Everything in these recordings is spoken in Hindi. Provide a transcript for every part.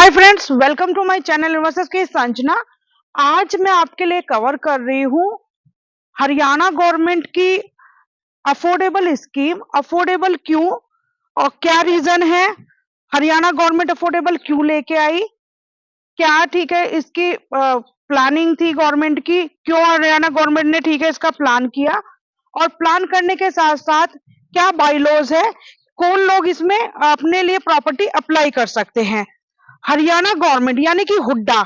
Hi friends, welcome to my channel university की संजना। आज मैं आपके लिए कवर कर रही हूँ हरियाणा गवर्नमेंट की अफोर्डेबल स्कीम। अफोर्डेबल क्यों और क्या रीजन है, हरियाणा गवर्नमेंट अफोर्डेबल क्यों लेके आई, क्या ठीक है इसकी प्लानिंग थी गवर्नमेंट की, क्यों हरियाणा गवर्नमेंट ने ठीक है इसका प्लान किया, और प्लान करने के साथ साथ क्या बाईलॉज है, कौन लोग इसमें अपने लिए प्रॉपर्टी अप्लाई कर सकते हैं। हरियाणा गवर्नमेंट यानी कि हुड्डा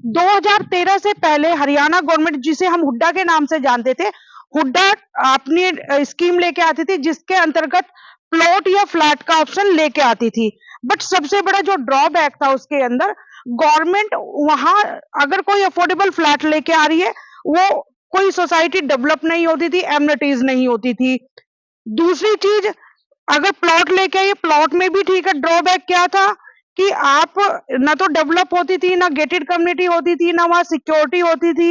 2013 से पहले हरियाणा गवर्नमेंट, जिसे हम हुड्डा के नाम से जानते थे, हुड्डा अपनी स्कीम लेके आती थी जिसके अंतर्गत प्लॉट या फ्लैट का ऑप्शन लेके आती थी। बट सबसे बड़ा जो ड्रॉबैक था उसके अंदर, गवर्नमेंट वहां अगर कोई अफोर्डेबल फ्लैट लेके आ रही है, वो कोई सोसाइटी डेवलप नहीं होती थी, एमिनिटीज नहीं होती थी। दूसरी चीज, अगर प्लॉट लेके आइए, प्लॉट में भी ठीक है ड्रॉबैक क्या था कि आप ना तो डेवलप होती थी, ना गेटेड कम्युनिटी होती थी, ना वहां सिक्योरिटी होती थी,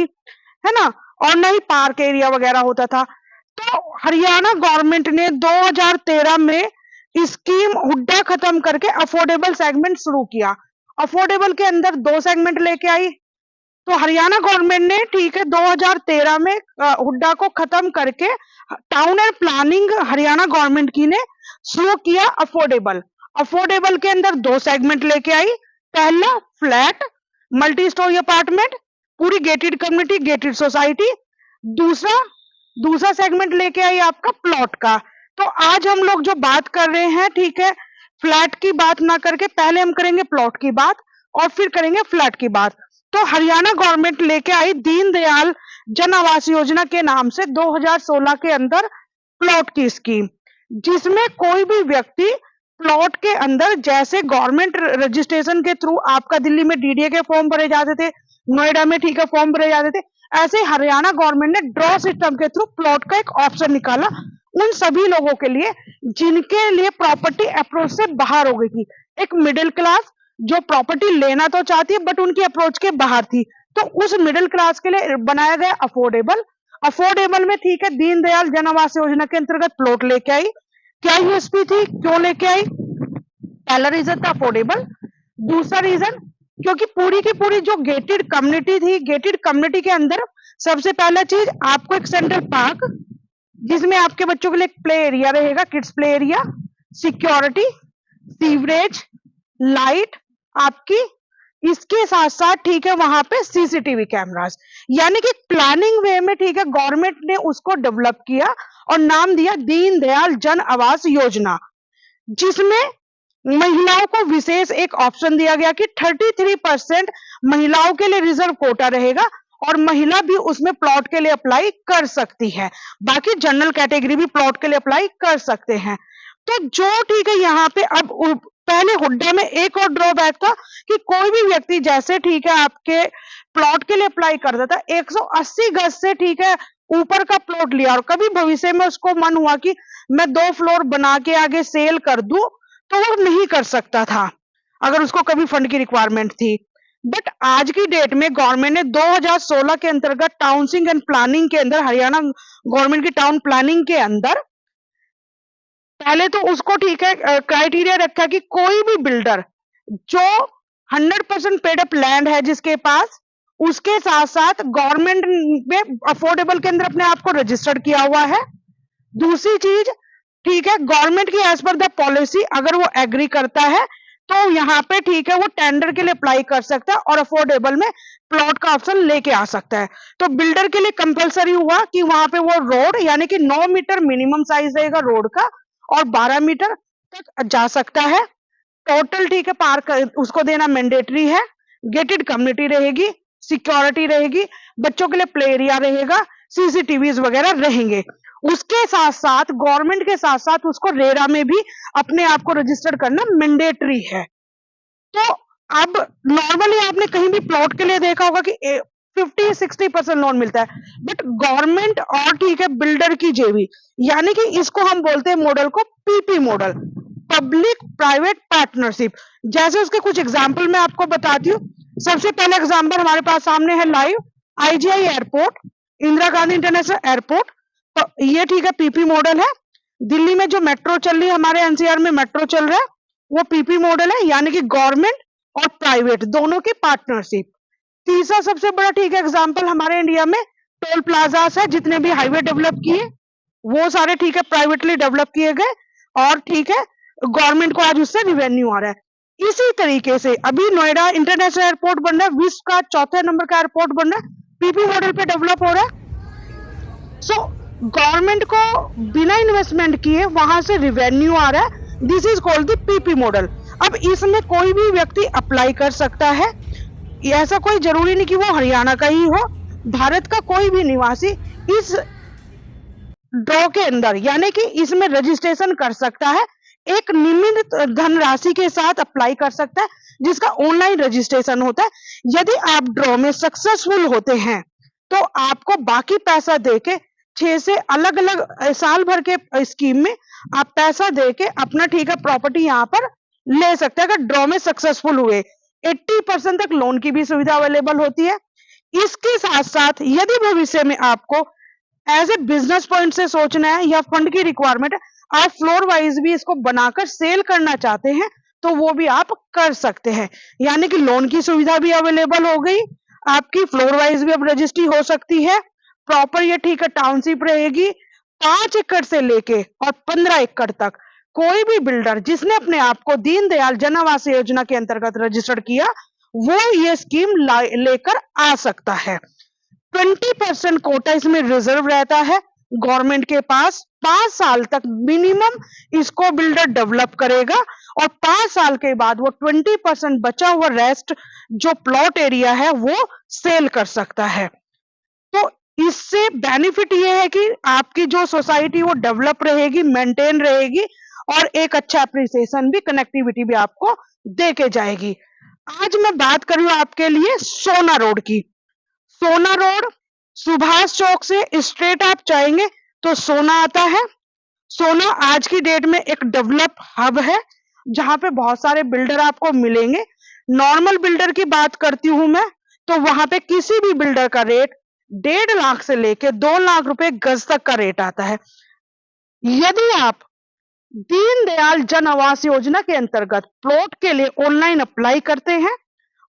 है ना, और ना ही पार्क एरिया वगैरह होता था। तो हरियाणा गवर्नमेंट ने 2013 में स्कीम हुड्डा खत्म करके अफोर्डेबल सेगमेंट शुरू किया। अफोर्डेबल के अंदर दो सेगमेंट लेके आई। तो हरियाणा गवर्नमेंट ने ठीक है 2013 में हुड्डा को खत्म करके town and planning Haryana government की ने शुरू किया अफोर्डेबल। अफोर्डेबल के अंदर दो सेगमेंट लेके आई। पहला फ्लैट मल्टी स्टोरी अपार्टमेंट, पूरी गेटेड कम्युनिटी, गेटेड सोसाइटी। दूसरा दूसरा सेगमेंट लेके आई आपका प्लॉट का। तो आज हम लोग जो बात कर रहे हैं, ठीक है, फ्लैट की बात ना करके पहले हम करेंगे प्लॉट की बात और फिर करेंगे फ्लैट की बात। तो हरियाणा गवर्नमेंट लेके आई दीनदयाल जन आवास योजना के नाम से 2016 के अंदर प्लॉट की स्कीम, जिसमें कोई भी व्यक्ति प्लॉट के अंदर, जैसे गवर्नमेंट रजिस्ट्रेशन के थ्रू आपका दिल्ली में डीडीए के फॉर्म भरे जाते थे, नोएडा में ठीक है फॉर्म भरे जाते थे, ऐसे हरियाणा गवर्नमेंट ने ड्रॉ सिस्टम के थ्रू प्लॉट का एक ऑप्शन निकाला उन सभी लोगों के लिए जिनके लिए प्रॉपर्टी अप्रोच से बाहर हो गई थी। एक मिडिल क्लास जो प्रॉपर्टी लेना तो चाहती है बट उनकी अप्रोच के बाहर थी, तो उस मिडिल क्लास के लिए बनाया गया अफोर्डेबल। अफोर्डेबल में ठीक है दीनदयाल जन आवास योजना के अंतर्गत प्लॉट लेके आई। क्या यूएसपी थी, क्यों लेके आई? पहला रीजन था अफोर्डेबल। दूसरा रीजन, क्योंकि पूरी की पूरी जो गेटेड कम्युनिटी थी, गेटेड कम्युनिटी के अंदर सबसे पहला चीज आपको एक सेंट्रल पार्क, जिसमें आपके बच्चों के लिए प्ले एरिया रहेगा, kids play area, security, sewerage, light आपकी, इसके साथ साथ ठीक है वहां पे सीसीटीवी कैमरास, यानी कि प्लानिंग वे में ठीक है गवर्नमेंट ने उसको डेवलप किया और नाम दिया दीनदयाल जन आवास योजना, जिसमें महिलाओं को विशेष एक ऑप्शन दिया गया कि 33% महिलाओं के लिए रिजर्व कोटा रहेगा और महिला भी उसमें प्लॉट के लिए अप्लाई कर सकती है, बाकी जनरल कैटेगरी भी प्लॉट के लिए अप्लाई कर सकते हैं। तो जो ठीक है यहाँ पे अब पहले हुड्डा में एक और ड्रॉबैक था कि कोई भी व्यक्ति जैसे ठीक है आपके प्लॉट के लिए अप्लाई करता था, 180 गज से ठीक है ऊपर का प्लॉट लिया और कभी भविष्य में उसको मन हुआ कि मैं 2 फ्लोर बना के आगे सेल कर दूं, तो वो नहीं कर सकता था अगर उसको कभी फंड की रिक्वायरमेंट थी। बट आज की डेट में गवर्नमेंट ने 2016 के अंतर्गत टाउनशिंग एंड प्लानिंग के अंदर, हरियाणा गवर्नमेंट की टाउन प्लानिंग के अंदर, पहले तो उसको ठीक है क्राइटेरिया रखा कि कोई भी बिल्डर जो 100% पेड अप लैंड है जिसके पास, उसके साथ साथ गवर्नमेंट में अफोर्डेबल के अंदर अपने आप को रजिस्टर्ड किया हुआ है। दूसरी चीज, ठीक है, गवर्नमेंट की एज पर द पॉलिसी अगर वो एग्री करता है तो यहाँ पे ठीक है वो टेंडर के लिए अप्लाई कर सकता है और अफोर्डेबल में प्लॉट का ऑप्शन लेके आ सकता है। तो बिल्डर के लिए कंपलसरी हुआ कि वहां पे वो रोड, यानी कि 9 मीटर मिनिमम साइज रहेगा रोड का और 12 मीटर तक जा सकता है टोटल, ठीक है, पार्क उसको देना मैंडेटरी है। गेटेड कम्युनिटी रहेगी, सिक्योरिटी रहेगी, बच्चों के लिए प्ले एरिया रहेगा, सीसीटीवीज वगैरह रहेंगे। उसके साथ साथ गवर्नमेंट के साथ साथ उसको रेरा में भी अपने आप को रजिस्टर करना मैंडेटरी है। तो अब नॉर्मली आपने कहीं भी प्लॉट के लिए देखा होगा कि 50-60% लोन मिलता है, बट गवर्नमेंट और ठीक है बिल्डर की जेबी, यानी कि इसको हम बोलते हैं मॉडल को PP model, public private partnership. जैसे उसके कुछ एग्जांपल मैं आपको बताती हूँ। सबसे पहले एग्जांपल हमारे पास सामने है live IGI airport, Indira Gandhi international airport. तो ये ठीक है पीपी मॉडल है। दिल्ली में जो मेट्रो चल रही है, हमारे एनसीआर में मेट्रो चल रहा है, वो पीपी मॉडल है, यानी कि गवर्नमेंट और प्राइवेट दोनों की पार्टनरशिप। तीसरा सबसे बड़ा ठीक है एग्जाम्पल हमारे इंडिया में टोल प्लाजास है, जितने भी हाईवे डेवलप किए वो सारे ठीक है प्राइवेटली डेवलप किए गए और ठीक है गवर्नमेंट को आज उससे रिवेन्यू आ रहा है। इसी तरीके से अभी नोएडा इंटरनेशनल एयरपोर्ट बन रहा है, विश्व का चौथे नंबर का एयरपोर्ट बन रहा है, पीपी मॉडल पे डेवलप हो रहा है। सो गवर्नमेंट को बिना इन्वेस्टमेंट किए वहां से रिवेन्यू आ रहा है। This is called the PP model. अब इसमें कोई भी व्यक्ति अप्लाई कर सकता है, ऐसा कोई जरूरी नहीं कि वो हरियाणा का ही हो, भारत का कोई भी निवासी इस ड्रॉ के अंदर यानी कि इसमें रजिस्ट्रेशन कर सकता है। एक निम्न धनराशि के साथ अप्लाई कर सकता है जिसका ऑनलाइन रजिस्ट्रेशन होता है। यदि आप ड्रॉ में सक्सेसफुल होते हैं तो आपको बाकी पैसा देके 6 से अलग अलग साल भर के स्कीम में आप पैसा देके अपना ठीक है प्रॉपर्टी यहाँ पर ले सकते हैं अगर ड्रॉ में सक्सेसफुल हुए। 80% तक लोन की भी सुविधा अवेलेबल होती है। इसके साथ साथ यदि भविष्य में आपको एज ए बिजनेस पॉइंट से सोचना है या फंड की रिक्वायरमेंट है, आप फ्लोर वाइज भी इसको बनाकर सेल करना चाहते हैं तो वो भी आप कर सकते हैं। यानी कि लोन की सुविधा भी अवेलेबल हो गई, आपकी फ्लोर वाइज भी अब रजिस्ट्री हो सकती है। प्रॉपर ये ठीक है टाउनशिप रहेगी। 5 एकड़ से लेके और 15 एकड़ तक कोई भी बिल्डर जिसने अपने आप को दीनदयाल जन आवास योजना के अंतर्गत रजिस्टर्ड किया वो ये स्कीम लेकर आ सकता है। 20% कोटा इसमें रिजर्व रहता है गवर्नमेंट के पास। 5 साल तक मिनिमम इसको बिल्डर डेवलप करेगा और 5 साल के बाद वो 20% बचा हुआ रेस्ट जो प्लॉट एरिया है वो सेल कर सकता है। तो इससे बेनिफिट ये है कि आपकी जो सोसाइटी वो डेवलप रहेगी, मेंटेन रहेगी और एक अच्छा अप्रिसिएशन भी, कनेक्टिविटी भी आपको दे के जाएगी। आज मैं बात कर रही हूँ आपके लिए सोना रोड की। सोना रोड सुभाष चौक से स्ट्रेट आप जाएंगे तो सोना आता है। सोना आज की डेट में एक डेवलप हब है जहां पे बहुत सारे बिल्डर आपको मिलेंगे। नॉर्मल बिल्डर की बात करती हूं मैं तो वहां पे किसी भी बिल्डर का रेट 1.5 लाख से लेके 2 लाख रुपए गज तक का रेट आता है। यदि आप दीनदयाल जन आवास योजना के अंतर्गत प्लॉट के लिए ऑनलाइन अप्लाई करते हैं,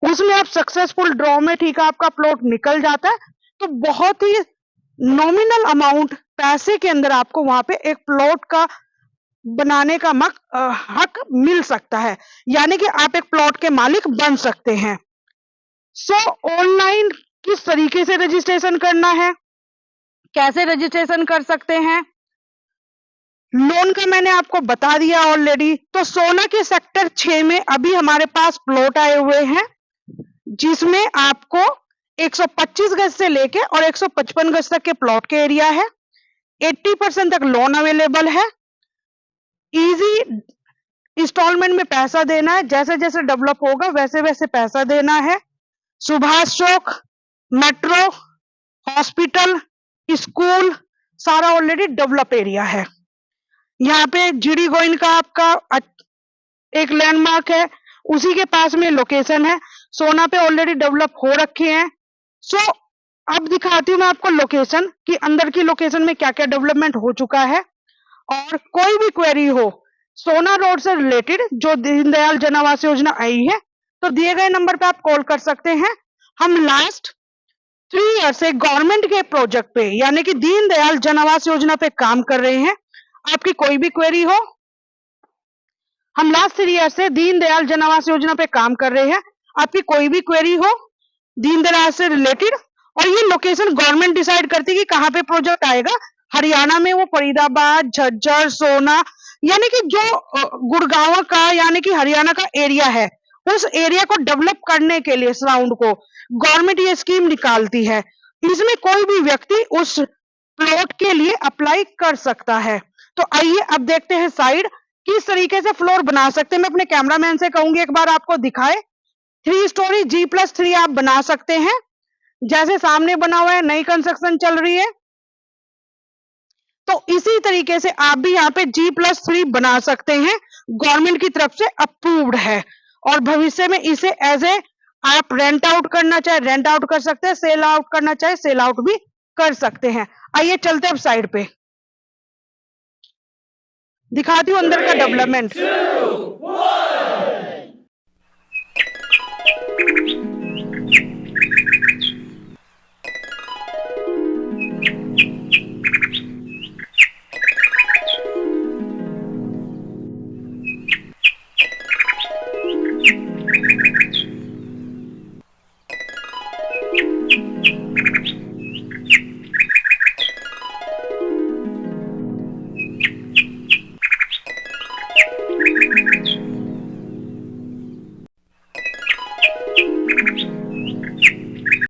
उसमें आप सक्सेसफुल ड्रॉ में ठीक है आपका प्लॉट निकल जाता है तो बहुत ही नॉमिनल अमाउंट पैसे के अंदर आपको वहां पे एक प्लॉट का बनाने का हक मिल सकता है। यानी कि आप एक प्लॉट के मालिक बन सकते हैं। सो ऑनलाइन किस तरीके से रजिस्ट्रेशन करना है, कैसे रजिस्ट्रेशन कर सकते हैं, लोन का मैंने आपको बता दिया ऑलरेडी। तो सोना के सेक्टर 6 में अभी हमारे पास प्लॉट आए हुए हैं जिसमें आपको 125 गज से लेके और 155 गज तक के प्लॉट के एरिया है। 80% तक लोन अवेलेबल है। इजी इंस्टॉलमेंट में पैसा देना है, जैसे जैसे डेवलप होगा वैसे वैसे पैसा देना है। Subhash Chowk, metro, hospital, school सारा ऑलरेडी डेवलप एरिया है। यहाँ पे जीडी गोइन का आपका एक लैंडमार्क है, उसी के पास में लोकेशन है। सोना पे ऑलरेडी डेवलप हो रखे हैं। सो अब दिखाती हूँ मैं आपको लोकेशन कि अंदर की लोकेशन में क्या क्या डेवलपमेंट हो चुका है। और कोई भी क्वेरी हो सोना रोड से रिलेटेड जो दीनदयाल जन आवास योजना आई है तो दिए गए नंबर पे आप कॉल कर सकते हैं। हम लास्ट 3 ईयर से गवर्नमेंट के प्रोजेक्ट पे यानी कि दीनदयाल जन आवास योजना पे काम कर रहे हैं। आपकी कोई भी क्वेरी हो, हम लास्ट 3 ईयर से दीनदयाल जन आवास योजना पे काम कर रहे हैं। आपकी कोई भी क्वेरी हो दीनदयाल से रिलेटेड, और ये लोकेशन गवर्नमेंट डिसाइड करती है कि कहाँ पे प्रोजेक्ट आएगा। हरियाणा में वो फरीदाबाद, झज्जर, सोना यानी कि जो गुड़गांव का यानी कि हरियाणा का एरिया है उस एरिया को डेवलप करने के लिए सराउंड को गवर्नमेंट ये स्कीम निकालती है। इसमें कोई भी व्यक्ति उस प्लॉट के लिए अप्लाई कर सकता है। तो आइए अब देखते हैं साइड किस तरीके से फ्लोर बना सकते हैं। मैं अपने कैमरामैन से कहूंगी एक बार आपको दिखाए। 3 स्टोरी G+3 आप बना सकते हैं, जैसे सामने बना हुआ है, नई कंस्ट्रक्शन चल रही है। तो इसी तरीके से आप भी यहाँ पे G+3 बना सकते हैं, गवर्नमेंट की तरफ से अप्रूव्ड है। और भविष्य में इसे एज ए आप रेंट आउट करना चाहे रेंट आउट कर सकते हैं, सेल आउट करना चाहे सेल आउट भी कर सकते हैं। आइए चलते अब साइड पे, दिखाती हूँ अंदर का डेवलपमेंट।